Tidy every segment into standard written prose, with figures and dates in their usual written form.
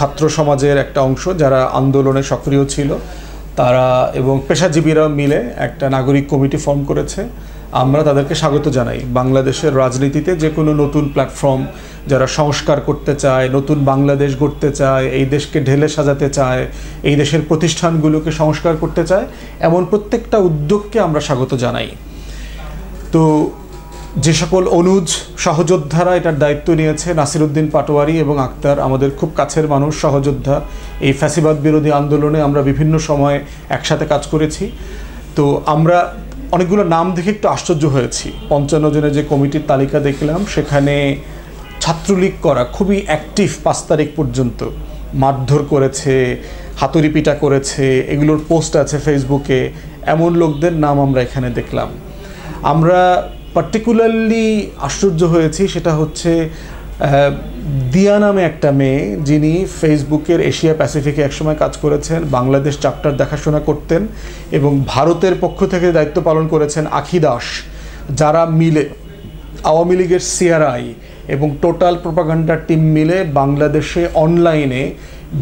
ছাত্র সমাজের একটা অংশ যারা আন্দোলনে সক্রিয় ছিল তারা এবং পেশাজীবীরা মিলে একটা নাগরিক কমিটি ফর্ম করেছে। আমরা তাদেরকে স্বাগত জানাই। বাংলাদেশের রাজনীতিতে যে কোনো নতুন প্ল্যাটফর্ম যারা সংস্কার করতে চায়, নতুন বাংলাদেশ গড়তে চায়, এই দেশকে ঢেলে সাজাতে চায়, এই দেশের প্রতিষ্ঠানগুলোকে সংস্কার করতে চায়, এমন প্রত্যেকটা উদ্যোগকে আমরা স্বাগত জানাই। তো যে সকল অনুজ সহযোদ্ধারা এটার দায়িত্ব নিয়েছে, নাসিরউদ্দিন পাটোয়ারি এবং আক্তার আমাদের খুব কাছের মানুষ, সহযোদ্ধা। এই ফ্যাসিবাদ বিরোধী আন্দোলনে আমরা বিভিন্ন সময় একসাথে কাজ করেছি। তো আমরা অনেকগুলো নাম দেখে একটু আশ্চর্য হয়েছি। 55 জনের যে কমিটির তালিকা দেখলাম, সেখানে ছাত্রলীগ করা খুবই অ্যাক্টিভ 5 তারিখ পর্যন্ত মারধর করেছে, হাতুড়ি পিটা করেছে, এগুলোর পোস্ট আছে ফেসবুকে, এমন লোকদের নাম আমরা এখানে দেখলাম। আমরা পার্টিকুলারলি আশ্চর্য হয়েছি, সেটা হচ্ছে দিয়া নামে একটা মেয়ে, যিনি ফেসবুকের এশিয়া প্যাসিফিকে একসময় কাজ করেছেন, বাংলাদেশ চ্যাপ্টার দেখাশোনা করতেন এবং ভারতের পক্ষ থেকে দায়িত্ব পালন করেছেন আখি দাস, যারা মিলে আওয়ামী লীগের সিআরআই এবং টোটাল প্রোপাগান্ডা টিম মিলে বাংলাদেশে অনলাইনে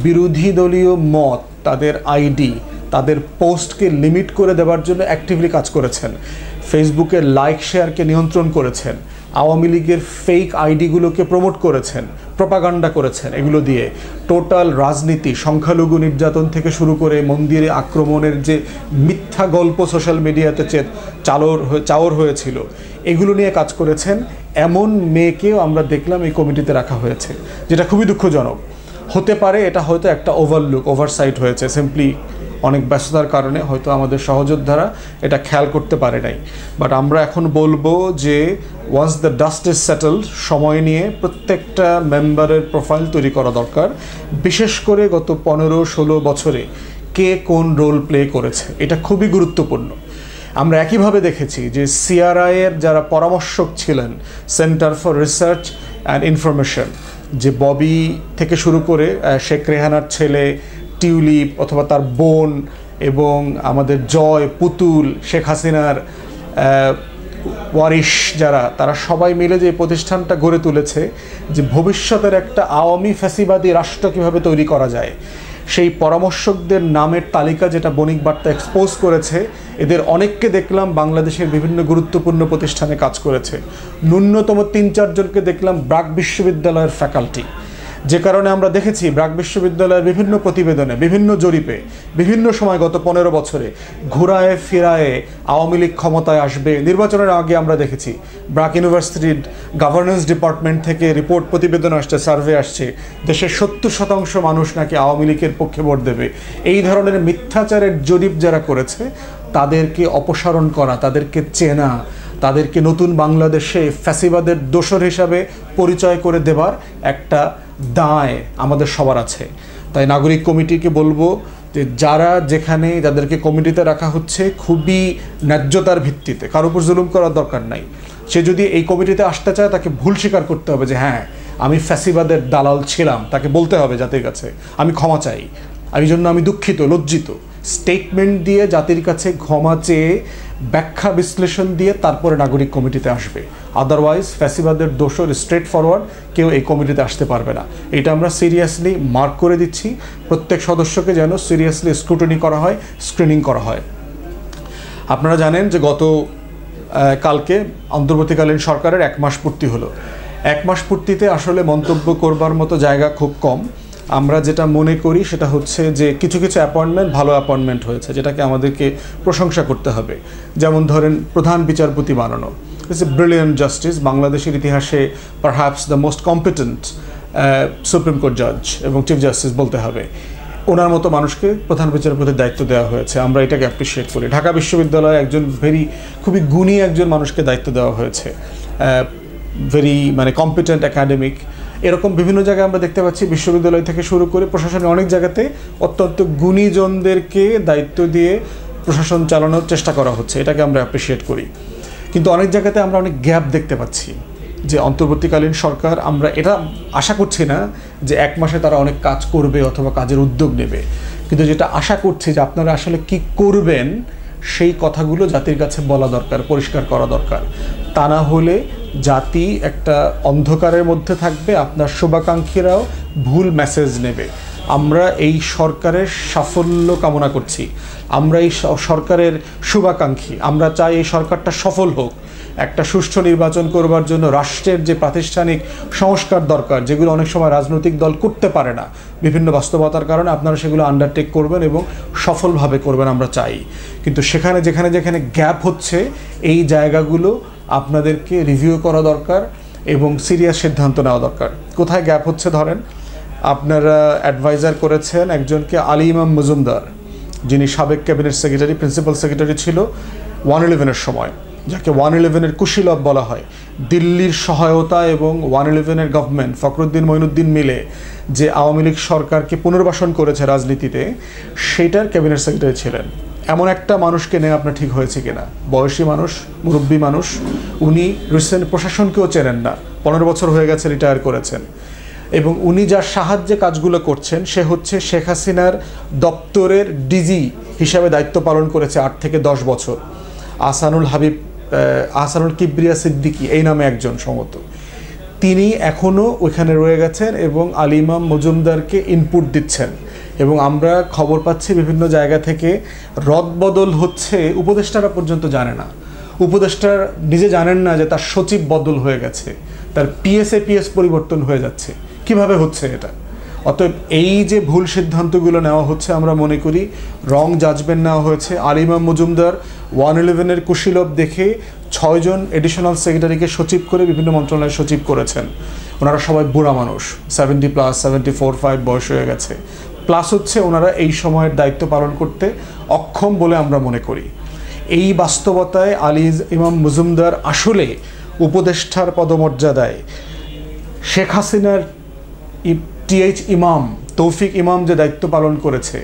বিরোধী দলীয় মত, তাদের আইডি, তাদের পোস্টকে লিমিট করে দেওয়ার জন্য অ্যাক্টিভলি কাজ করেছেন। ফেসবুকের লাইক শেয়ারকে নিয়ন্ত্রণ করেছেন, আওয়ামী লীগের ফেক আইডিগুলোকে প্রমোট করেছেন, প্রোপাগান্ডা করেছেন। এগুলো দিয়ে টোটাল রাজনীতি, সংখ্যালঘু নির্যাতন থেকে শুরু করে মন্দিরে আক্রমণের যে মিথ্যা গল্প সোশ্যাল মিডিয়াতে চাওর হয়েছিল, এগুলো নিয়ে কাজ করেছেন। এমন মেয়েকেও আমরা দেখলাম এই কমিটিতে রাখা হয়েছে, যেটা খুবই দুঃখজনক। হতে পারে এটা হয়তো একটা ওভারসাইট হয়েছে, সিম্পলি অনেক ব্যস্ততার কারণে হয়তো আমাদের সহযোদ্ধারা এটা খেয়াল করতে পারে নাই। বাট আমরা এখন বলবো যে once the dust is settled, সময় নিয়ে প্রত্যেকটা মেম্বারের প্রোফাইল তৈরি করা দরকার। বিশেষ করে গত 15-16 বছরে কে কোন রোল প্লে করেছে, এটা খুবই গুরুত্বপূর্ণ। আমরা একইভাবে দেখেছি যে সিআরআইয়ের যারা পরামর্শক ছিলেন, centre for research and information, যে ববি থেকে শুরু করে শেখ রেহানার ছেলে টিউলিপ অথবা তার বোন এবং আমাদের জয়, পুতুল, শেখ হাসিনার ওয়ারিশ যারা, তারা সবাই মিলে যে প্রতিষ্ঠানটা গড়ে তুলেছে, যে ভবিষ্যতের একটা আওয়ামী ফ্যাসিবাদী রাষ্ট্র কীভাবে তৈরি করা যায়, সেই পরামর্শকদের নামের তালিকা যেটা বণিক বার্তা এক্সপোজ করেছে, এদের অনেককে দেখলাম বাংলাদেশের বিভিন্ন গুরুত্বপূর্ণ প্রতিষ্ঠানে কাজ করেছে। ন্যূনতম 3-4 জনকে দেখলাম ব্রাক বিশ্ববিদ্যালয়ের ফ্যাকাল্টি, যে কারণে আমরা দেখেছি ব্রাক বিশ্ববিদ্যালয়ের বিভিন্ন প্রতিবেদনে, বিভিন্ন জরিপে, বিভিন্ন সময় গত 15 বছরে ঘুরায় ফিরায়ে আওয়ামী লীগ ক্ষমতায় আসবে। নির্বাচনের আগে আমরা দেখেছি ব্রাক ইউনিভার্সিটির গভর্নেন্স ডিপার্টমেন্ট থেকে রিপোর্ট, প্রতিবেদন আসছে, সার্ভে আসছে, দেশের 70% মানুষ নাকি আওয়ামী লীগের পক্ষে ভোট দেবে। এই ধরনের মিথ্যাচারের জরিপ যারা করেছে তাদেরকে অপসারণ করা, তাদেরকে চেনা, তাদেরকে নতুন বাংলাদেশে ফ্যাসিবাদের দোসর হিসাবে পরিচয় করে দেবার একটা দায় আমাদের সবার আছে। তাই নাগরিক কমিটিকে বলবো যে যারা যেখানে যাদেরকে কমিটিতে রাখা হচ্ছে, খুবই ন্যায্যতার ভিত্তিতে, কারোর উপর জুলুম করার দরকার নাই। সে যদি এই কমিটিতে আসতে চায়, তাকে ভুল স্বীকার করতে হবে যে হ্যাঁ আমি ফ্যাসিবাদের দালাল ছিলাম, তাকে বলতে হবে জাতির কাছে আমি ক্ষমা চাই, এই জন্য আমি দুঃখিত, লজ্জিত। স্টেটমেন্ট দিয়ে জাতির কাছে ক্ষমা চেয়ে, ব্যাখ্যা বিশ্লেষণ দিয়ে তারপরে নাগরিক কমিটিতে আসবে। আদারওয়াইজ ফ্যাসিবাদের দোষর স্ট্রেট ফরওয়ার্ড কেউ এই কমিটিতে আসতে পারবে না। এটা আমরা সিরিয়াসলি মার্ক করে দিচ্ছি। প্রত্যেক সদস্যকে যেন সিরিয়াসলি স্ক্রুটিনি করা হয়, স্ক্রিনিং করা হয়। আপনারা জানেন যে গত কালকে অন্তর্বর্তীকালীন সরকারের 1 মাস পূর্তি হলো। 1 মাস পূর্তিতে আসলে মন্তব্য করবার মতো জায়গা খুব কম। আমরা যেটা মনে করি সেটা হচ্ছে যে কিছু কিছু অ্যাপয়েন্টমেন্ট ভালো অ্যাপয়েন্টমেন্ট হয়েছে, যেটাকে আমাদেরকে প্রশংসা করতে হবে। যেমন ধরেন প্রধান বিচারপতি বানানো, ইটস এ ব্রিলিয়ান্ট জাস্টিস, বাংলাদেশের ইতিহাসে perhaps the most competent supreme court জাজ এবং চিফ জাস্টিস বলতে হবে। ওনার মতো মানুষকে প্রধান বিচারপতির দায়িত্ব দেওয়া হয়েছে, আমরা এটাকে অ্যাপ্রিসিয়েট করি। ঢাকা বিশ্ববিদ্যালয়ে একজন খুবই গুণী একজন মানুষকে দায়িত্ব দেওয়া হয়েছে, মানে কম্পিটেন্ট একাডেমিক। এরকম বিভিন্ন জায়গায় আমরা দেখতে পাচ্ছি বিশ্ববিদ্যালয় থেকে শুরু করে প্রশাসনের অনেক জায়গাতে অত্যন্ত গুণীজনদেরকে দায়িত্ব দিয়ে প্রশাসন চালানোর চেষ্টা করা হচ্ছে, এটাকে আমরা অ্যাপ্রিসিয়েট করি। কিন্তু অনেক জায়গাতে আমরা অনেক গ্যাপ দেখতে পাচ্ছি যে অন্তর্বর্তীকালীন সরকার, আমরা এটা আশা করছি না যে 1 মাসে তারা অনেক কাজ করবে অথবা কাজের উদ্যোগ নেবে, কিন্তু যেটা আশা করছি যে আপনারা আসলে কি করবেন সেই কথাগুলো জাতির কাছে বলা দরকার, পরিষ্কার করা দরকার। তা না হলে জাতি একটা অন্ধকারের মধ্যে থাকবে, আপনার শুভাকাঙ্ক্ষীরাও ভুল মেসেজ নেবে। আমরা এই সরকারের সাফল্য কামনা করছি, আমরা এই সরকারের শুভাকাঙ্ক্ষী, আমরা চাই এই সরকারটা সফল হোক। একটা সুষ্ঠু নির্বাচন করবার জন্য রাষ্ট্রের যে প্রাতিষ্ঠানিক সংস্কার দরকার, যেগুলো অনেক সময় রাজনৈতিক দল করতে পারে না বিভিন্ন বাস্তবতার কারণে, আপনারা সেগুলো আন্ডারটেক করবেন এবং সফলভাবে করবেন আমরা চাই। কিন্তু সেখানে যেখানে যেখানে গ্যাপ হচ্ছে এই জায়গাগুলো আপনাদেরকে রিভিউ করা দরকার এবং সিরিয়াস সিদ্ধান্ত নেওয়া দরকার। কোথায় গ্যাপ হচ্ছে ধরেন, আপনারা অ্যাডভাইজার করেছেন একজনকে আলী ইমাম মজুমদার, যিনি সাবেক ক্যাবিনেট সেক্রেটারি, প্রিন্সিপাল সেক্রেটারি ছিল 111-এর সময়, যাকে 111-এর কুশীলব বলা হয়। দিল্লির সহায়তা এবং 111-এর গভর্নমেন্ট ফখরুদ্দিন মঈনুদ্দিন মিলে যে আওয়ামী লীগ সরকারকে পুনর্বাসন করেছে রাজনীতিতে, সেটার ক্যাবিনেট সেক্রেটারি ছিলেন। এমন একটা মানুষকে নেওয়া আপনার ঠিক হয়েছে কিনা? বয়সী মানুষ, মুরব্বী মানুষ, উনি রিসেন্ট প্রশাসনকেও চেনেন না, 15 বছর হয়ে গেছে রিটায়ার করেছেন, এবং উনি যার সাহায্যে কাজগুলো করছেন সে হচ্ছে শেখ হাসিনার দপ্তরের ডিজি হিসাবে দায়িত্ব পালন করেছে 8 থেকে 10 বছর। আহসানুল কিবরিয়া সিদ্দিকী এই নামে একজন সম্ভবত, তিনি এখনও ওইখানে রয়ে গেছেন এবং আলী ইমাম মজুমদারকে ইনপুট দিচ্ছেন। এবং আমরা খবর পাচ্ছি বিভিন্ন জায়গা থেকে রদবদল হচ্ছে, উপদেষ্টারা পর্যন্ত জানে না, উপদেষ্টার নিজে জানেন না যে তার সচিব বদল হয়ে গেছে, তার পিএস পরিবর্তন হয়ে যাচ্ছে। কিভাবে হচ্ছে এটা? অতএব এই যে ভুল সিদ্ধান্তগুলো নেওয়া হচ্ছে, আমরা মনে করি রং জাজমেন্ট নেওয়া হয়েছে। আলী ইমাম মজুমদার 111-এর কুশীলব দেখে 6 জন এডিশনাল সেক্রেটারিকে সচিব করে বিভিন্ন মন্ত্রণালয়ের সচিব করেছেন। ওনারা সবাই বুড়া মানুষ, 70+, 74-5 বয়স হয়ে গেছে। প্লাস হচ্ছে ওনারা এই সময়ের দায়িত্ব পালন করতে অক্ষম বলে আমরা মনে করি। এই বাস্তবতায় আলী ইমাম মজুমদার আসলে উপদেষ্টার পদমর্যাদায় শেখ হাসিনার ইমাম তৌফিক ইমাম যে দায়িত্ব পালন করেছে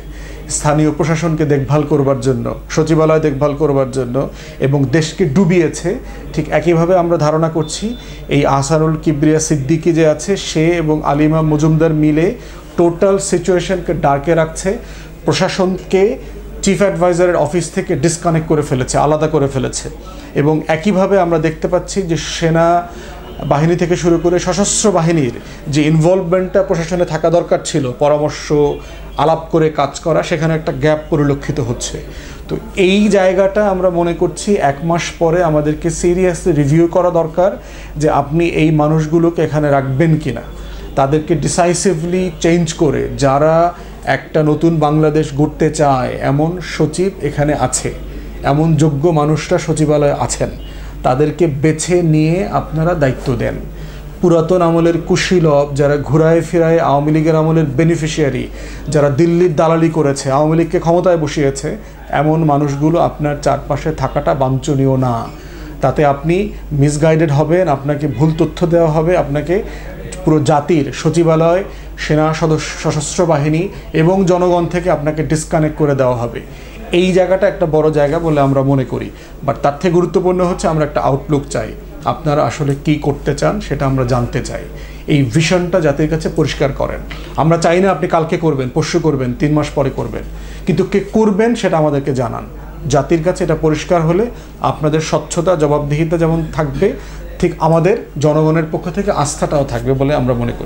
স্থানীয় প্রশাসনকে দেখভাল করবার জন্য, সচিবালয় দেখভাল করবার জন্য, এবং দেশকে ডুবিয়েছে, ঠিক একইভাবে আমরা ধারণা করছি এই আহসানুল কিবরিয়া সিদ্দিকী যে আছে সে এবং আলী ইমাম মজুমদার মিলে টোটাল সিচুয়েশনকে ডার্কে রাখছে, প্রশাসনকে চিফ অ্যাডভাইজারের অফিস থেকে ডিসকানেক্ট করে ফেলেছে, আলাদা করে ফেলেছে। এবং একইভাবে আমরা দেখতে পাচ্ছি যে সেনা বাহিনী থেকে শুরু করে সশস্ত্র বাহিনীর যে ইনভলভমেন্টটা প্রশাসনে থাকা দরকার ছিল, পরামর্শ আলাপ করে কাজ করা, সেখানে একটা গ্যাপ পরিলক্ষিত হচ্ছে। তো এই জায়গাটা আমরা মনে করছি 1 মাস পরে আমাদেরকে সিরিয়াসলি রিভিউ করা দরকার যে আপনি এই মানুষগুলোকে এখানে রাখবেন কিনা, তাদেরকে ডিসাইসিভলি চেঞ্জ করে যারা একটা নতুন বাংলাদেশ গড়তে চায় এমন সচিব এখানে আছে, এমন যোগ্য মানুষরা সচিবালয়ে আছেন, তাদেরকে বেছে নিয়ে আপনারা দায়িত্ব দেন। পুরাতন আমলের কুশীলব যারা ঘুরায় ফিরায় আওয়ামী লীগের আমলের বেনিফিশিয়ারি, যারা দিল্লির দালালি করেছে, আওয়ামী লীগকে ক্ষমতায় বসিয়েছে, এমন মানুষগুলো আপনার চারপাশে থাকাটা বাঞ্ছনীয় না। তাতে আপনি মিসগাইডেড হবেন, আপনাকে ভুল তথ্য দেওয়া হবে, আপনাকে পুরো জাতির সচিবালয়, সেনা সশস্ত্র বাহিনী এবং জনগণ থেকে আপনাকে ডিসকানেক্ট করে দেওয়া হবে। এই জায়গাটা একটা বড় জায়গা বলে আমরা মনে করি। বাট তার থেকে গুরুত্বপূর্ণ হচ্ছে আমরা একটা আউটলুক চাই, আপনারা আসলে কি করতে চান সেটা আমরা জানতে চাই। এই ভিশনটা জাতির কাছে পরিষ্কার করেন। আমরা চাই না আপনি কালকে করবেন, পরশু করবেন, 3 মাস পরে করবেন, কিন্তু কে করবেন সেটা আমাদেরকে জানান। জাতির কাছে এটা পরিষ্কার হলে আপনাদের স্বচ্ছতা, জবাবদিহিতা যেমন থাকবে, ঠিক আমাদের জনগণের পক্ষ থেকে আস্থাটাও থাকবে বলে আমরা মনে করি।